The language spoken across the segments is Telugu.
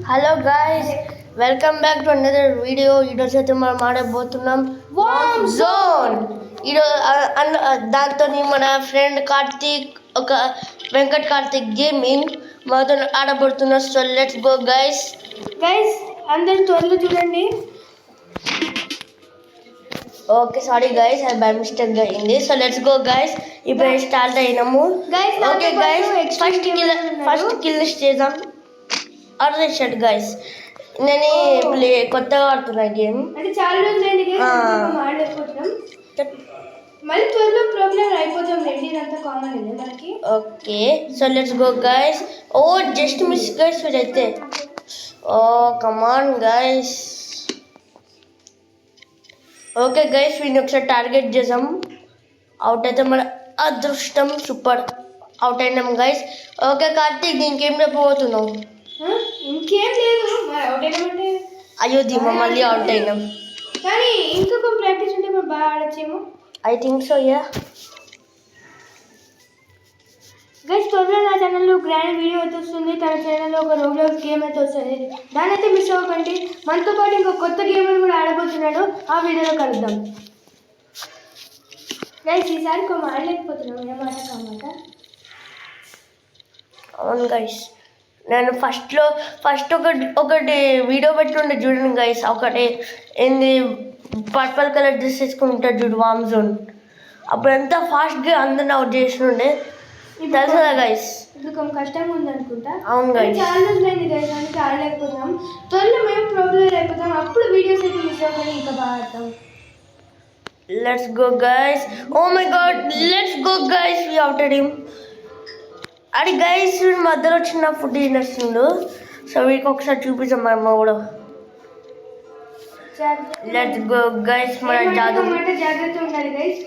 Hello guys, welcome back to another video. ఈరోజు అయితే మనం ఆడబోతున్నాం వామ్ జోన్. దాంతో మన ఫ్రెండ్ కార్తీక్, ఒక వెంకట్ కార్తీక్ గేమింగ్ మాతో ఆడబోతున్నాం. So let's go guys. అందరు త్వరలో చూడండి. ఓకే, సారీ గైస్, అది బై మిస్టేక్ అయింది. So let's go guys. ఇప్పుడు స్టార్ట్ అయినాము. ఓకే గైస్, ఫస్ట్ కిల్ చేద్దాం. అర్థం షర్ట్ గైస్, నేను కొత్తగా ఆడుతున్నా గేమ్. అంటే చాలా రోజులు ఆడలేకపోతున్నాం. మళ్ళీ త్వరలో ప్రాబ్లం అయిపోతాం. ఇదంతా కామన్ ఇది మనకి. Okay, so let's go guys. Oh just miss guys అయితే. Oh come on guys. Okay guys, వీడిని ఒకసారి టార్గెట్ చేసాం. అవుట్ అయితే మన అదృష్టం. సూపర్, అవుట్ అయినాం గైస్. ఓకే కార్తీక్, ఇంకేం చెప్పబోతున్నావు? ఇంకేం లేదు, మరి అవుట్ అయినామంటే అయ్యో ధీమా, మళ్ళీ అవుట్ అయినాం. కానీ ఇంకొక ప్రాక్టీస్ ఉంటే మనం బాగా ఆడచ్చేమో. I think so, ya. Guys, త్వరలో నా ఛానల్లో గ్రాండ్ వీడియో అయితే వస్తుంది. తన ఛానల్లో ఒక రోబ్లాక్స్ గేమ్ అయితే వస్తుంది. దాని అయితే మిస్ అవ్వకండి. మనతో పాటు ఇంకో కొత్త గేమ్ కూడా ఆడబోతున్నాడు. ఆ వీడియోలో కలుద్దాం. గైస్, ఈసారి ఆడలేకపోతున్నాం. ఏమాట కామాట. అవును గైస్, నేను ఫస్ట్ ఒకటి వీడియో పెట్టుండే చూడండి గైస్. ఒకటి ఏంది, పర్పల్ కలర్ డ్రెస్ వేసుకుని ఉంటాడు చూడు, వామ్ జోన్. అప్పుడు ఎంత ఫాస్ట్గా అందరిని అవుట్ చేస్తుండే, తెలుసు కదా గైస్. ఇప్పుడు కొంచెం కష్టంగా ఉంది అనుకుంటా. అవును గైస్, చాలా రోజులైంది గైస్, అందుకే ఆడలేకపోతున్నాం. త్వరలో మేము ప్రాబ్లమ్ అయిపోతాం. అప్పుడు వీడియోస్ అయితే మిస్ అవ్వకుండా ఇంకా బాగా ఆడతాం. Let's go guys. Oh my god, let's go guys. We outed him. అది గైస్, మధ్యలో చిన్న ఫుడ్ తినేస్తుండు. సో వీడికి ఒకసారి చూపించాం మా కూడా. Let's go guys. మన జాగ్రత్త ఉండాలి గైస్,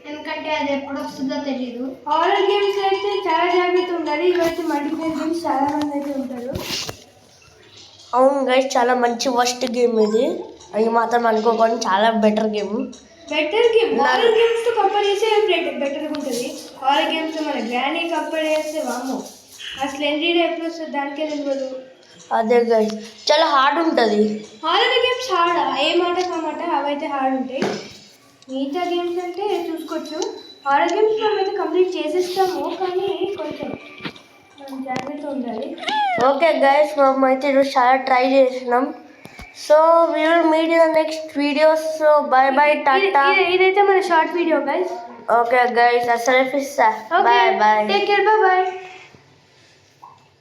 ఎందుకంటే అది ఎప్పుడు వస్తుందో తెలీదు. హారర్ గేమ్స్ అయితే చాలా జాగ్రత్త ఉండాలి. ఇవైతే మల్టీప్లేయర్ గేమ్స్ చాలా మంది అయితే ఉంటారు. అవును గైస్, చాలా మంచి వర్స్ట్ గేమ్ ఇది. అది మాత్రం అనుకోకుండా చాలా బెటర్ గేమ్. హారర్ గేమ్స్ తో కంపేర్ చేస్తే బెటర్గా ఉంటుంది. హారర్ గేమ్స్ తో మన గ్రాండీ కంపేర్ చేస్తే వాము అసలు ఎన్డీడే ఎప్పుడు వస్తుంది దానికే తెలియదు. అదే గైస్, చాలా హార్డ్ ఉంటుంది. హారర్ గేమ్స్ హార్డ్, ఏ మాట కామాట అవైతే హార్డ్ ఉంటాయి. మిగతా గేమ్స్ అంటే చూసుకోవచ్చు. హారర్ గేమ్స్ మనమైతే కంప్లీట్ చేసేస్తాము, కానీ కొంచెం మనం జాగ్రత్త ఉండాలి. ఓకే గైస్, మేము అయితే ఈరోజు చాలా ట్రై చేసినాం. So we will meet in the next videos. So bye bye, tata. ఇదైతే మన short video guys. Okay guys, అసలు bye bye. Take care, bye.